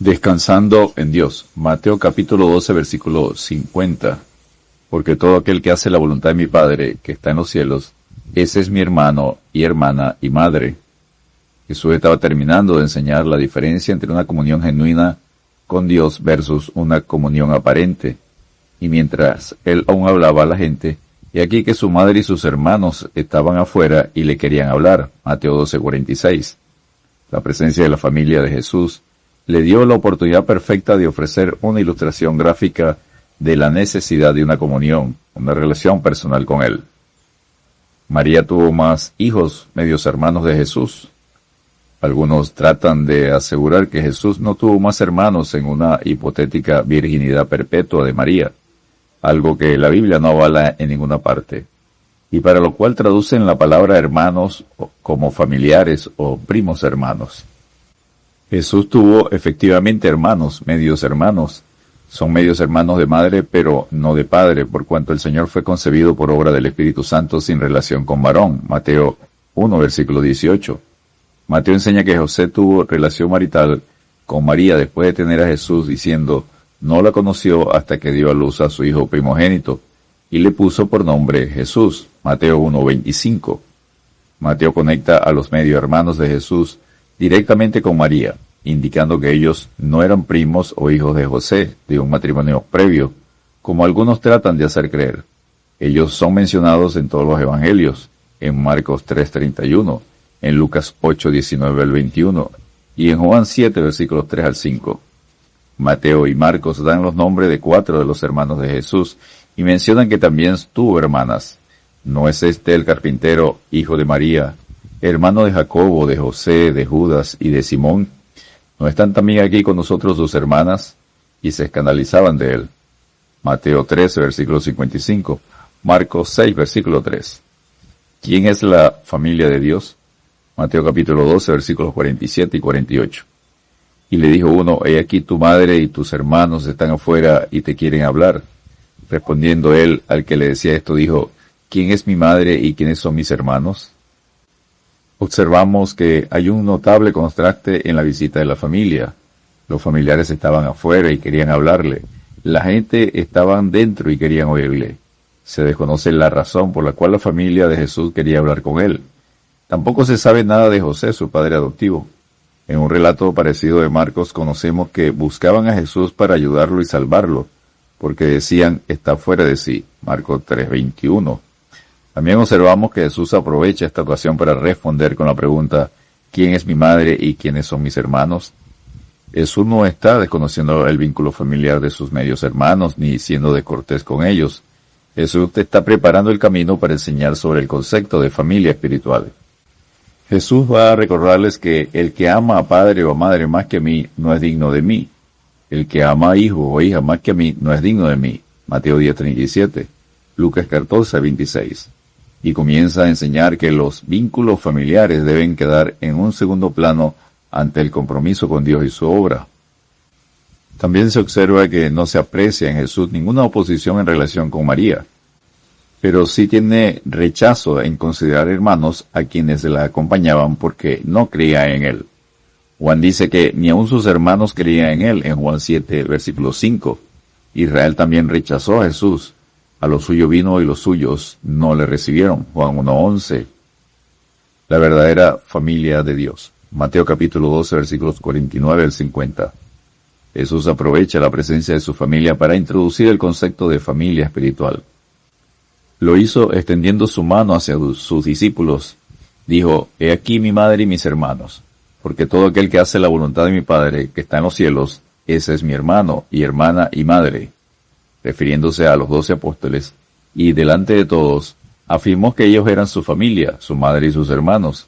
Descansando en Dios. Mateo capítulo 12, versículo 50. Porque todo aquel que hace la voluntad de mi Padre, que está en los cielos, ese es mi hermano y hermana y madre. Jesús estaba terminando de enseñar la diferencia entre una comunión genuina con Dios versus una comunión aparente. Y mientras él aún hablaba a la gente, y aquí que su madre y sus hermanos estaban afuera y le querían hablar. Mateo 12:46. La presencia de la familia de Jesús le dio la oportunidad perfecta de ofrecer una ilustración gráfica de la necesidad de una comunión, una relación personal con Él. María tuvo más hijos, medios hermanos de Jesús. Algunos tratan de asegurar que Jesús no tuvo más hermanos en una hipotética virginidad perpetua de María, algo que la Biblia no avala en ninguna parte, y para lo cual traducen la palabra hermanos como familiares o primos hermanos. Jesús tuvo efectivamente hermanos, medios hermanos. Son medios hermanos de madre, pero no de padre, por cuanto el Señor fue concebido por obra del Espíritu Santo sin relación con varón. Mateo 1, versículo 18. Mateo enseña que José tuvo relación marital con María después de tener a Jesús, diciendo, no la conoció hasta que dio a luz a su hijo primogénito, y le puso por nombre Jesús. Mateo 1, 25. Mateo conecta a los medio hermanos de Jesús directamente con María, indicando que ellos no eran primos o hijos de José, de un matrimonio previo, como algunos tratan de hacer creer. Ellos son mencionados en todos los evangelios, en Marcos 3:31, en Lucas 8:19 al 21, y en Juan 7, versículos 3 al 5. Mateo y Marcos dan los nombres de 4 de los hermanos de Jesús, y mencionan que también tuvo hermanas. ¿No es este el carpintero, hijo de María, hermano de Jacobo, de José, de Judas y de Simón? ¿No están también aquí con nosotros sus hermanas? Y se escandalizaban de él. Mateo 13, versículo 55. Marcos 6, versículo 3. ¿Quién es la familia de Dios? Mateo capítulo 12, versículos 47 y 48. Y le dijo uno, he aquí tu madre y tus hermanos están afuera y te quieren hablar. Respondiendo él al que le decía esto, dijo, ¿quién es mi madre y quiénes son mis hermanos? Observamos que hay un notable contraste en la visita de la familia. Los familiares estaban afuera y querían hablarle. La gente estaban dentro y querían oírle. Se desconoce la razón por la cual la familia de Jesús quería hablar con él. Tampoco se sabe nada de José, su padre adoptivo. En un relato parecido de Marcos conocemos que buscaban a Jesús para ayudarlo y salvarlo, porque decían, está fuera de sí. Marcos 3:21. También observamos que Jesús aprovecha esta ocasión para responder con la pregunta, ¿quién es mi madre y quiénes son mis hermanos? Jesús no está desconociendo el vínculo familiar de sus medios hermanos, ni siendo descortés con ellos. Jesús te está preparando el camino para enseñar sobre el concepto de familia espiritual. Jesús va a recordarles que el que ama a padre o a madre más que a mí no es digno de mí. El que ama a hijo o hija más que a mí no es digno de mí. Mateo 10:37. Lucas 14:26. Y comienza a enseñar que los vínculos familiares deben quedar en un segundo plano ante el compromiso con Dios y su obra. También se observa que no se aprecia en Jesús ninguna oposición en relación con María, pero sí tiene rechazo en considerar hermanos a quienes la acompañaban porque no creían en él. Juan dice que ni aun sus hermanos creían en él, en Juan 7, versículo 5. Israel también rechazó a Jesús. A lo suyo vino y los suyos no le recibieron. Juan 1:11. La verdadera familia de Dios. Mateo capítulo 12, versículos 49 al 50. Jesús aprovecha la presencia de su familia para introducir el concepto de familia espiritual. Lo hizo extendiendo su mano hacia sus discípulos. Dijo, he aquí mi madre y mis hermanos, porque todo aquel que hace la voluntad de mi Padre, que está en los cielos, ese es mi hermano y hermana y madre. Refiriéndose a los 12 apóstoles, y delante de todos, afirmó que ellos eran su familia, su madre y sus hermanos.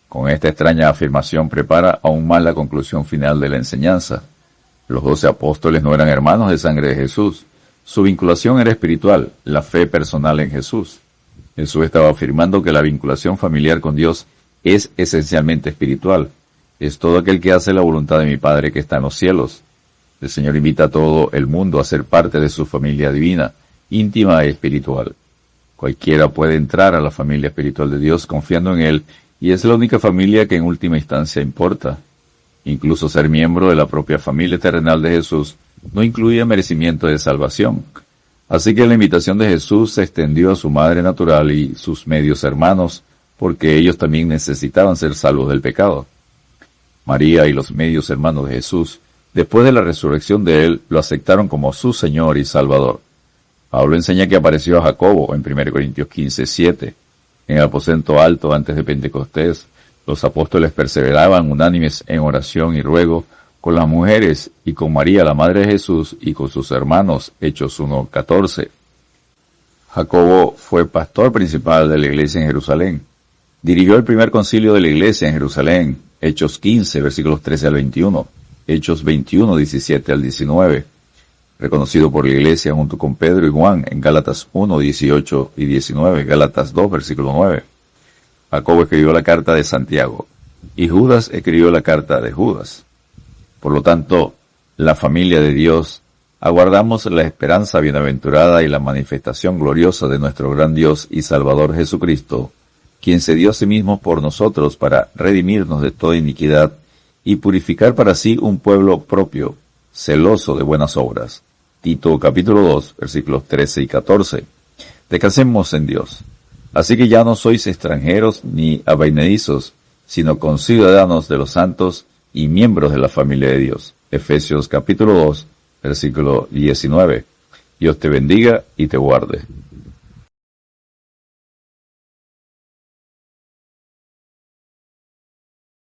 Con esta extraña afirmación prepara aún más la conclusión final de la enseñanza. Los 12 apóstoles no eran hermanos de sangre de Jesús. Su vinculación era espiritual, la fe personal en Jesús. Jesús estaba afirmando que la vinculación familiar con Dios es esencialmente espiritual. Es todo aquel que hace la voluntad de mi Padre que está en los cielos. El Señor invita a todo el mundo a ser parte de su familia divina, íntima y espiritual. Cualquiera puede entrar a la familia espiritual de Dios confiando en Él, y es la única familia que en última instancia importa. Incluso ser miembro de la propia familia terrenal de Jesús no incluía merecimiento de salvación. Así que la invitación de Jesús se extendió a su madre natural y sus medios hermanos, porque ellos también necesitaban ser salvos del pecado. María y los medios hermanos de Jesús, después de la resurrección de él, lo aceptaron como su Señor y Salvador. Pablo enseña que apareció a Jacobo en 1 Corintios 15:7. En el aposento alto antes de Pentecostés, los apóstoles perseveraban unánimes en oración y ruego con las mujeres y con María, la madre de Jesús, y con sus hermanos, Hechos 1:14. Jacobo fue pastor principal de la iglesia en Jerusalén. Dirigió el primer concilio de la iglesia en Jerusalén, Hechos 15, versículos 13 al 21, Hechos 21, 17 al 19. Reconocido por la iglesia junto con Pedro y Juan en Gálatas 1, 18 y 19, Gálatas 2, versículo 9. Jacobo escribió la carta de Santiago, y Judas escribió la carta de Judas. Por lo tanto, la familia de Dios, aguardamos la esperanza bienaventurada y la manifestación gloriosa de nuestro gran Dios y Salvador Jesucristo, quien se dio a sí mismo por nosotros para redimirnos de toda iniquidad y purificar para sí un pueblo propio, celoso de buenas obras. Tito capítulo 2, versículos 13 y 14. Descansemos en Dios. Así que ya no sois extranjeros ni advenedizos, sino conciudadanos de los santos y miembros de la familia de Dios. Efesios capítulo 2, versículo 19. Dios te bendiga y te guarde.